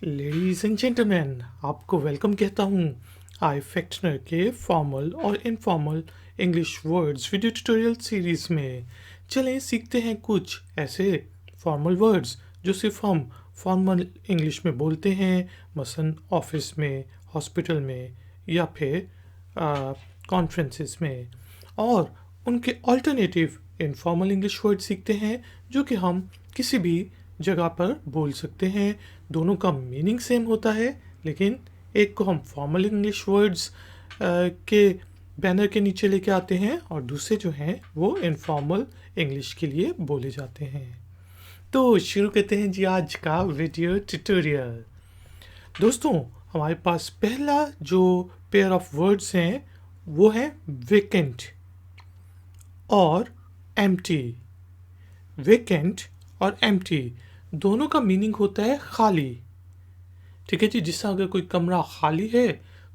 Ladies and gentleman, आपको welcome कहता हूँ आई फैक्टनर के फॉर्मल और informal English words video tutorial series में। चलें सीखते हैं कुछ ऐसे फॉर्मल वर्ड्स जो सिर्फ हम फॉर्मल इंग्लिश में बोलते हैं, मसलन ऑफिस में, हॉस्पिटल में या फिर कॉन्फ्रेंसेस में, और उनके अल्टरनेटिव इनफॉर्मल इंग्लिश वर्ड सीखते हैं जो कि हम किसी भी जगह पर बोल सकते हैं। दोनों का मीनिंग सेम होता है, लेकिन एक को हम फॉर्मल इंग्लिश वर्ड्स के बैनर के नीचे लेके आते हैं और दूसरे जो हैं वो इनफॉर्मल इंग्लिश के लिए बोले जाते हैं। तो शुरू करते हैं जी आज का वीडियो ट्यूटोरियल। दोस्तों, हमारे पास पहला जो पेयर ऑफ वर्ड्स हैं वो है वेकेंट और एम्प्टी। वेकेंट और एम्प्टी दोनों का मीनिंग होता है खाली। ठीक है जी, जिससे अगर कोई कमरा खाली है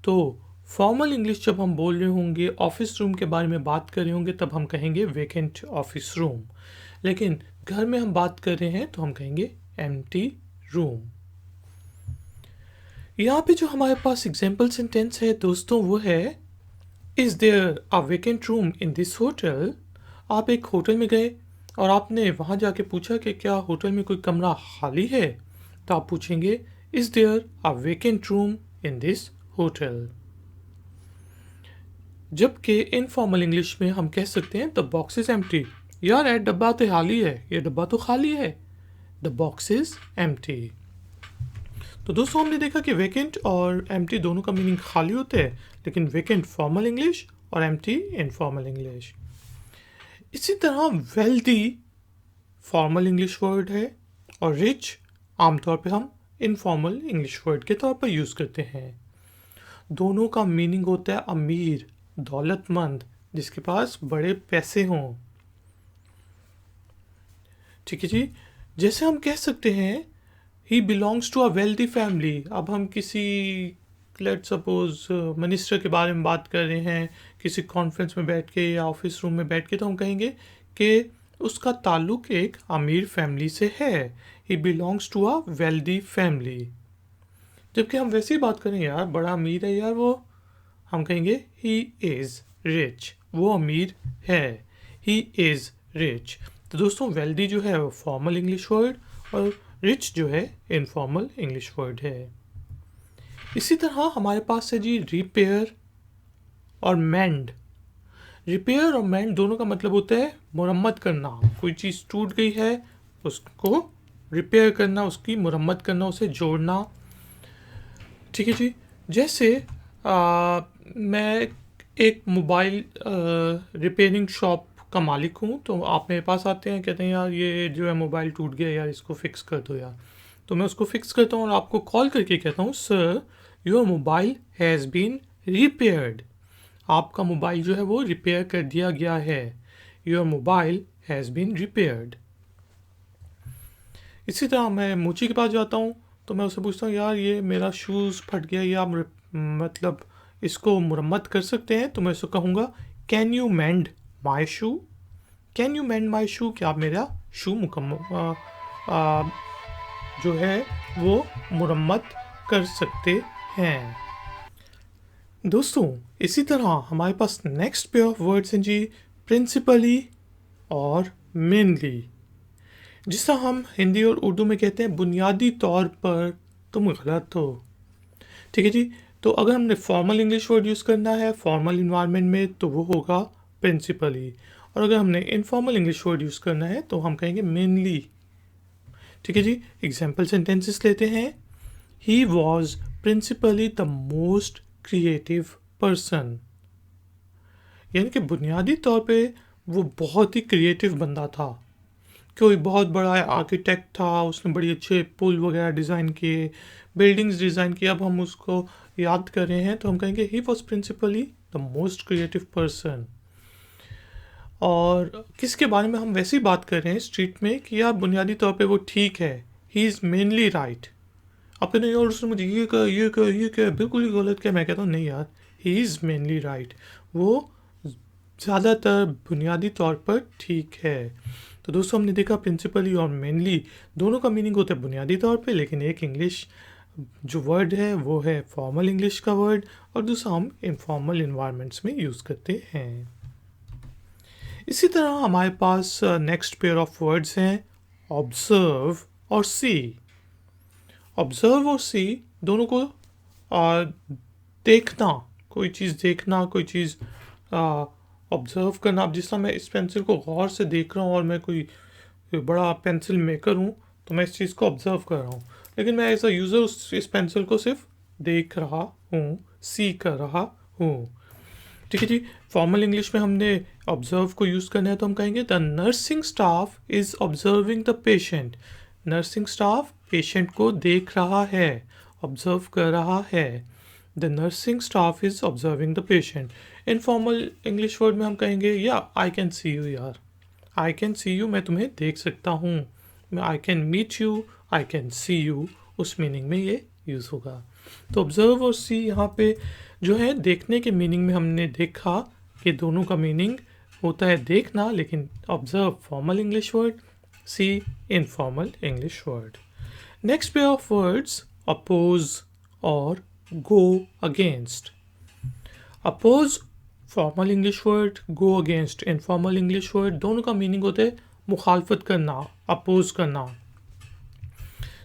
तो फॉर्मल इंग्लिश जब हम बोल रहे होंगे, ऑफिस रूम के बारे में बात कर रहे होंगे, तब हम कहेंगे वेकेंट ऑफिस रूम। लेकिन घर में हम बात कर रहे हैं तो हम कहेंगे एम्प्टी रूम। यहाँ पे जो हमारे पास एग्जाम्पल सेंटेंस है दोस्तों वो है is there a vacant room in this hotel. आप एक होटल में गए और आपने वहाँ जाके पूछा कि क्या होटल में कोई कमरा खाली है, तो आप पूछेंगे is there a vacant room in this hotel. जबकि इनफॉर्मल इंग्लिश में हम कह सकते हैं द बॉक्स इज एम्प्टी। यार ये डब्बा तो खाली है, ये डब्बा तो खाली है, द बॉक्स इज एम्प्टी। तो दोस्तों, हमने देखा कि वेकेंट और एम्प्टी दोनों का मीनिंग खाली होता है, लेकिन वेकेंट फॉर्मल इंग्लिश और एम्प्टी इनफॉर्मल इंग्लिश। इसी तरह वेल्दी फॉर्मल इंग्लिश वर्ड है और रिच आमतौर पे हम इनफॉर्मल इंग्लिश वर्ड के तौर पर यूज़ करते हैं। दोनों का मीनिंग होता है अमीर, दौलतमंद, जिसके पास बड़े पैसे हों। ठीक है जी, जैसे हम कह सकते हैं he belongs to a wealthy family. अब हम किसी लेट सपोज मिनिस्टर के बारे में बात कर रहे हैं किसी कॉन्फ्रेंस में बैठ के या ऑफिस रूम में बैठ के, तो हम कहेंगे कि उसका ताल्लुक एक अमीर फैमिली से है, he belongs to a wealthy family. जबकि हम वैसे ही बात करें यार बड़ा अमीर है यार वो, हम कहेंगे ही इज़ रिच, वो अमीर है, ही इज़ रिच। तो दोस्तों, वेल्दी जो है वो फॉर्मल इंग्लिश वर्ड और रिच जो है इनफॉर्मल इंग्लिश वर्ड है। इसी तरह हमारे पास है जी रिपेयर और मेंड। रिपेयर और मेंड दोनों का मतलब होता है मुरम्मत करना। कोई चीज़ टूट गई है उसको रिपेयर करना, उसकी मुरम्मत करना, उसे जोड़ना। ठीक है जी, जैसे मैं एक मोबाइल रिपेयरिंग शॉप का मालिक हूँ, तो आप मेरे पास आते हैं, कहते हैं यार ये जो है मोबाइल टूट गया यार, इसको फिक्स कर दो यार। तो मैं उसको फिक्स करता हूँ और आपको कॉल करके कहता हूँ sir your mobile has been repaired. आपका मोबाइल जो है वो रिपेयर कर दिया गया है, your mobile has been repaired. इसी तरह मैं मोची के पास जाता हूँ तो मैं उससे पूछता हूँ यार ये मेरा शूज़ फट गया, या मतलब इसको मुरम्मत कर सकते हैं, तो मैं उसको कहूँगा can you mend my shoe. Can you mend my shoe, क्या आप मेरा शू जो है वो मुरम्मत कर सकते हैं। दोस्तों, इसी तरह हमारे पास नेक्स्ट पेयर ऑफ वर्ड्स हैं जी प्रिंसिपली और मेनली, जिसका हम हिंदी और उर्दू में कहते हैं बुनियादी तौर पर तुम गलत हो। ठीक है जी, तो अगर हमने फॉर्मल इंग्लिश वर्ड यूज़ करना है फॉर्मल इन्वायरमेंट में तो वो होगा प्रिंसिपली, और अगर हमने इनफॉर्मल इंग्लिश वर्ड यूज़ करना है तो हम कहेंगे मेनली। ठीक है जी, एग्जाम्पल सेंटेंसेस लेते हैं। He was principally the most creative person, यानी कि बुनियादी तौर पे वो बहुत ही क्रिएटिव बंदा था। कोई बहुत बड़ा आर्किटेक्ट था, उसने बड़ी अच्छे पुल वगैरह डिज़ाइन किए, बिल्डिंग्स डिज़ाइन किए। अब हम उसको याद कर रहे हैं तो हम कहेंगे he was principally the most creative person. और किसके बारे में हम वैसे ही बात कर रहे हैं स्ट्रीट में कि यार बुनियादी तौर पे वो ठीक है, ही इज़ मेनली राइट। अब कहते हैं यार उसने मुझे ये कहा बिल्कुल ही गलत किया। मैं कहता हूँ नहीं यार, ही इज़ मेनली राइट, वो ज़्यादातर बुनियादी तौर पर ठीक है। तो दोस्तों, हमने देखा प्रिंसिपली और मेनली दोनों का मीनिंग होता है बुनियादी तौर पे, लेकिन एक इंग्लिश जो वर्ड है वो है फॉर्मल इंग्लिश का वर्ड, और दूसरा हम इनफॉर्मल इन्वायरमेंट्स में यूज़ करते हैं। इसी तरह हमारे पास नेक्स्ट पेयर ऑफ वर्ड्स हैं ऑब्जर्व और सी। ऑब्जर्व और सी दोनों को देखना, कोई चीज़ देखना, कोई चीज़ ऑब्जर्व करना। अब जिस तरह मैं इस पेंसिल को गौर से देख रहा हूँ और मैं कोई बड़ा पेंसिल मेकर हूँ तो मैं इस चीज़ को ऑब्जर्व कर रहा हूँ, लेकिन मैं एज अ यूज़र इस पेंसिल को सिर्फ देख रहा हूँ, सी कर रहा हूँ। ठीक है जी। फॉर्मल इंग्लिश में हमने ऑब्जर्व को यूज़ करना है तो हम कहेंगे the nursing staff is observing the patient. Nursing staff patient को देख रहा है, ऑब्जर्व कर रहा है। The nursing staff is observing the patient. Informal English word में हम कहेंगे या आई कैन सी यू यार, आई कैन सी यू, मैं तुम्हें देख सकता हूँ। I can meet you, I can see you, उस मीनिंग में ये यूज़ होगा। तो ऑब्जर्व और सी यहाँ पे जो है देखने के मीनिंग में हमने देखा कि दोनों का मीनिंग होता है देखना, लेकिन observe formal English word, see informal English word. Next pair of words oppose और go against. Oppose formal English word, go against informal English word, दोनों का मीनिंग होता है मुखालफत करना, अपोज करना।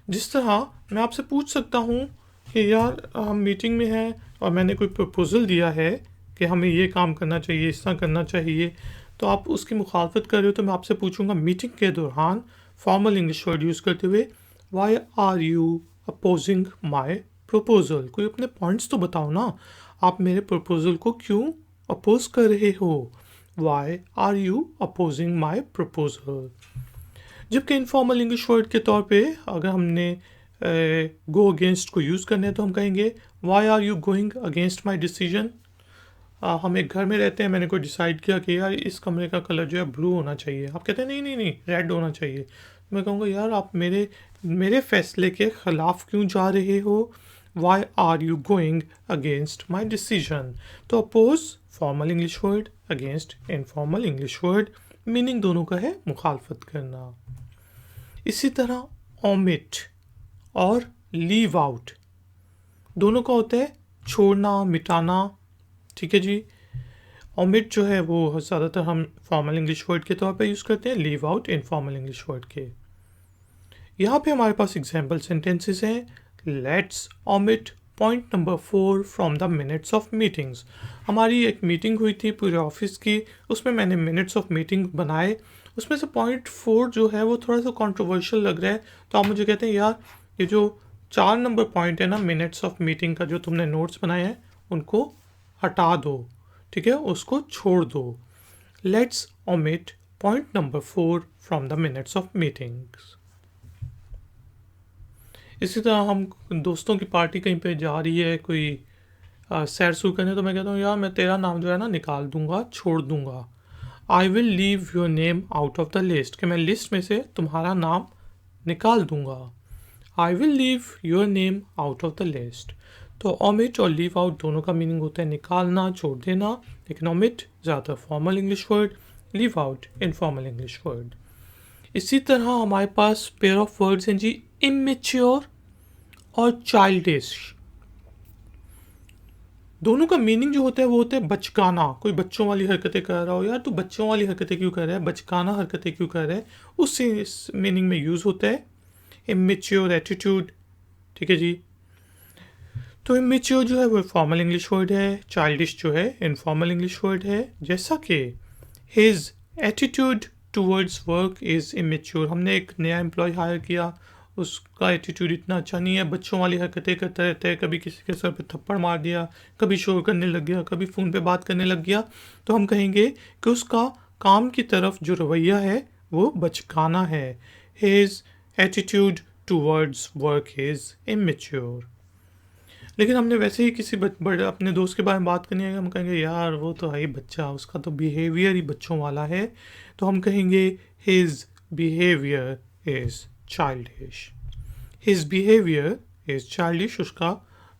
जिस तरह मैं आपसे पूछ सकता हूँ कि यार हम मीटिंग में हैं और मैंने कोई प्रपोज़ल दिया है कि हमें ये काम करना चाहिए, इस तरह करना चाहिए, तो आप उसकी मुखालफत कर रहे हो, तो मैं आपसे पूछूंगा मीटिंग के दौरान फॉर्मल इंग्लिश वर्ड यूज़ करते हुए why are you opposing my proposal. कोई अपने पॉइंट्स तो बताओ ना, आप मेरे प्रपोज़ल को क्यों अपोज कर रहे हो। Why are you opposing my proposal. जबकि इनफॉर्मल इंग्लिश वर्ड के तौर पे अगर हमने गो अगेंस्ट को यूज़ करना है तो हम कहेंगे why are you going against my decision. हम एक घर में रहते हैं, मैंने कोई डिसाइड किया कि यार इस कमरे का कलर जो है ब्लू होना चाहिए, आप कहते हैं नहीं नहीं नहीं रेड होना चाहिए। मैं कहूँगा यार आप मेरे फैसले के ख़िलाफ़ क्यों जा रहे हो। Why are you going against my decision. तो oppose formal English word, against informal English word, meaning दोनों का है मुखालफत करना। इसी तरह ओमिट और लीव आउट दोनों का होता है छोड़ना, मिटाना। ठीक है जी। ओमिट जो है वो ज़्यादातर हम फॉर्मल इंग्लिश वर्ड के तौर पे यूज़ करते हैं, leave out informal English word के। यहाँ पे हमारे पास एग्जाम्पल सेंटेंसेस हैं। Let's omit point number 4 from the minutes of meetings. हमारी एक मीटिंग हुई थी पूरे ऑफिस की, उसमें मैंने मिनट्स ऑफ मीटिंग बनाए, उसमें से पॉइंट 4 जो है वो थोड़ा सा कंट्रोवर्शियल लग रहा है, तो आप मुझे कहते हैं यार ये जो 4 नंबर पॉइंट है ना मिनट्स ऑफ मीटिंग का, जो तुमने नोट्स बनाए हैं उनको हटा दो, ठीक है, उसको छोड़ दो। Let's omit point number 4 from the minutes of meetings. इसी तरह हम दोस्तों की पार्टी कहीं पे जा रही है, कोई सैर सूर करने, तो मैं कहता हूँ यार मैं तेरा नाम जो है ना निकाल दूंगा, छोड़ दूंगा। I will leave your name out of the list, कि मैं लिस्ट में से तुम्हारा नाम निकाल दूंगा। I will leave your name out of the list. तो ओमिट और लीव आउट दोनों का मीनिंग होता है निकालना, छोड़ देना, लेकिन ओमिट ज़्यादा formal English word, leave out informal English word. इसी तरह हमारे पास पेयर ऑफ वर्ड्स हैं जी इमेच्योर और चाइल्डिश। दोनों का मीनिंग जो होता है वो होता है बचकाना। कोई बच्चों वाली हरकतें कर रहा हो, यार तू बच्चों वाली हरकतें क्यों कर रहा है, बचकाना हरकतें क्यों कर रहा है, उससे मीनिंग में यूज़ होता है इमेच्योर एटीट्यूड। ठीक है जी। तो इमेच्योर जो है वो फॉर्मल इंग्लिश वर्ड है, चाइल्डिश जो है इनफॉर्मल इंग्लिश वर्ड है। जैसा कि his attitude towards work is immature. हमने एक नया एम्प्लॉय हायर किया, उसका एटीट्यूड इतना अच्छा नहीं है, बच्चों वाली हरकतें करता रहता है, कभी किसी के सर पे थप्पड़ मार दिया, कभी शोर करने लग गया, कभी फ़ोन पे बात करने लग गया, तो हम कहेंगे कि उसका काम की तरफ जो रवैया है वो बचकाना है। His attitude towards work is immature. लेकिन हमने वैसे ही किसी बड़े अपने दोस्त के बारे में बात करनी है, हम कहेंगे यार वो तो है ही बच्चा, उसका तो बिहेवियर ही बच्चों वाला है, तो हम कहेंगे his behaviour is childish. His behaviour is childish, उसका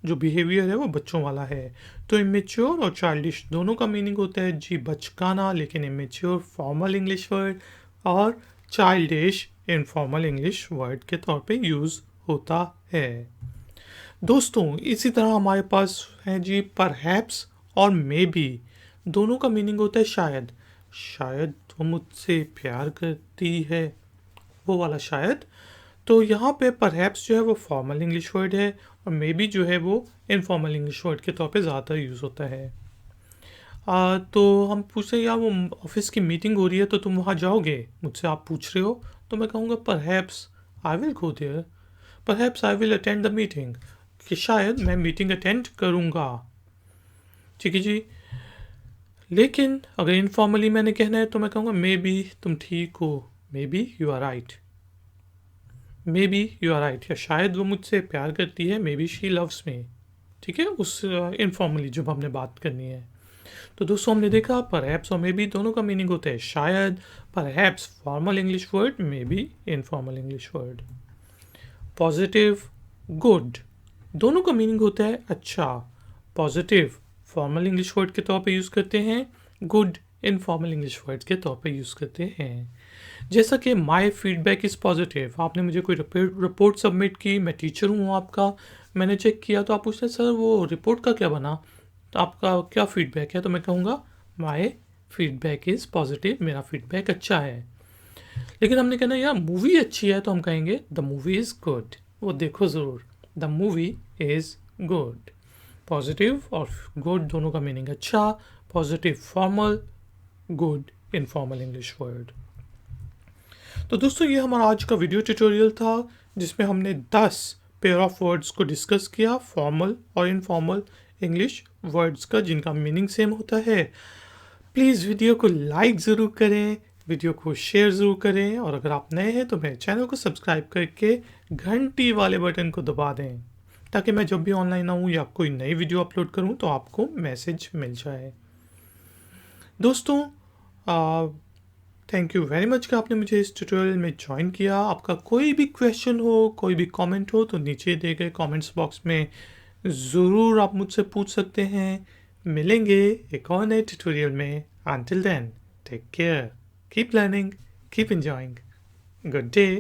जो बिहेवियर है वो बच्चों वाला है। तो इमेच्योर और चाइल्डिश दोनों का मीनिंग होता है जी बचकाना, लेकिन इमेच्योर फॉर्मल इंग्लिश वर्ड और चाइल्डिश इनफॉर्मल इंग्लिश वर्ड के तौर पे यूज़ होता है। दोस्तों इसी तरह हमारे पास है जी परहैप्स और मे बी। दोनों का मीनिंग होता है शायद। शायद वो मुझसे प्यार करती है, वो वाला शायद। तो यहाँ पे परहैप्स जो है वो फॉर्मल इंग्लिश वर्ड है और मे बी जो है वो इनफॉर्मल इंग्लिश वर्ड के तौर पे ज़्यादा यूज़ होता है। तो हम पूछ रहे हैं यार वो ऑफिस की मीटिंग हो रही है तो तुम वहाँ जाओगे, मुझसे आप पूछ रहे हो। तो मैं कहूँगा perhaps I will go there, perhaps I will attend the meeting, कि शायद मैं मीटिंग अटेंड करूँगा। ठीक है जी। लेकिन अगर इनफॉर्मली मैंने कहना है तो मैं कहूँगा मे बी तुम ठीक हो, maybe you are right, maybe you are right, या शायद वो मुझसे प्यार करती है, maybe she loves me. ठीक है, उस इनफॉर्मली जब हमने बात करनी है। तो दोस्तों हमने देखा परहैप्स और मे बी दोनों का मीनिंग होता है शायद। Perhaps formal English word, may be informal English word. Positive, good, दोनों का मीनिंग होता है अच्छा। पॉजिटिव फॉर्मल इंग्लिश वर्ड के तौर पे यूज़ करते हैं, गुड इनफॉर्मल इंग्लिश वर्ड के तौर पे यूज़ करते हैं। जैसा कि माई फीडबैक इज़ पॉजिटिव, आपने मुझे कोई रिपोर्ट सबमिट की, मैं टीचर हूँ आपका, मैंने चेक किया तो आप पूछते हैं सर वो रिपोर्ट का क्या बना, तो आपका क्या फीडबैक है, तो मैं कहूँगा माई फीडबैक इज़ पॉजिटिव, मेरा फीडबैक अच्छा है। लेकिन हमने कहना यार मूवी अच्छी है तो हम कहेंगे द मूवी इज़ गुड, वो देखो ज़रूर, the movie is good. Positive और गुड दोनों का मीनिंग अच्छा। Positive formal, good informal English word. तो दोस्तों ये हमारा आज का वीडियो ट्यूटोरियल था जिसमें हमने 10 पेयर ऑफ वर्ड्स को डिस्कस किया, फॉर्मल और इनफॉर्मल इंग्लिश वर्ड्स का जिनका मीनिंग सेम होता है। प्लीज़ वीडियो को लाइक ज़रूर करें, वीडियो को शेयर ज़रूर करें, और अगर आप नए हैं तो मेरे चैनल को सब्सक्राइब करके घंटी वाले बटन को दबा दें ताकि मैं जब भी ऑनलाइन आऊँ या कोई नई वीडियो अपलोड करूँ तो आपको मैसेज मिल जाए। दोस्तों थैंक यू वेरी मच कि आपने मुझे इस ट्यूटोरियल में ज्वाइन किया। आपका कोई भी क्वेश्चन हो, कोई भी कमेंट हो तो नीचे दिए गए कमेंट्स बॉक्स में ज़रूर आप मुझसे पूछ सकते हैं। मिलेंगे एक और नए ट्यूटोरियल में। Until then, take care, keep learning, keep enjoying. Good day.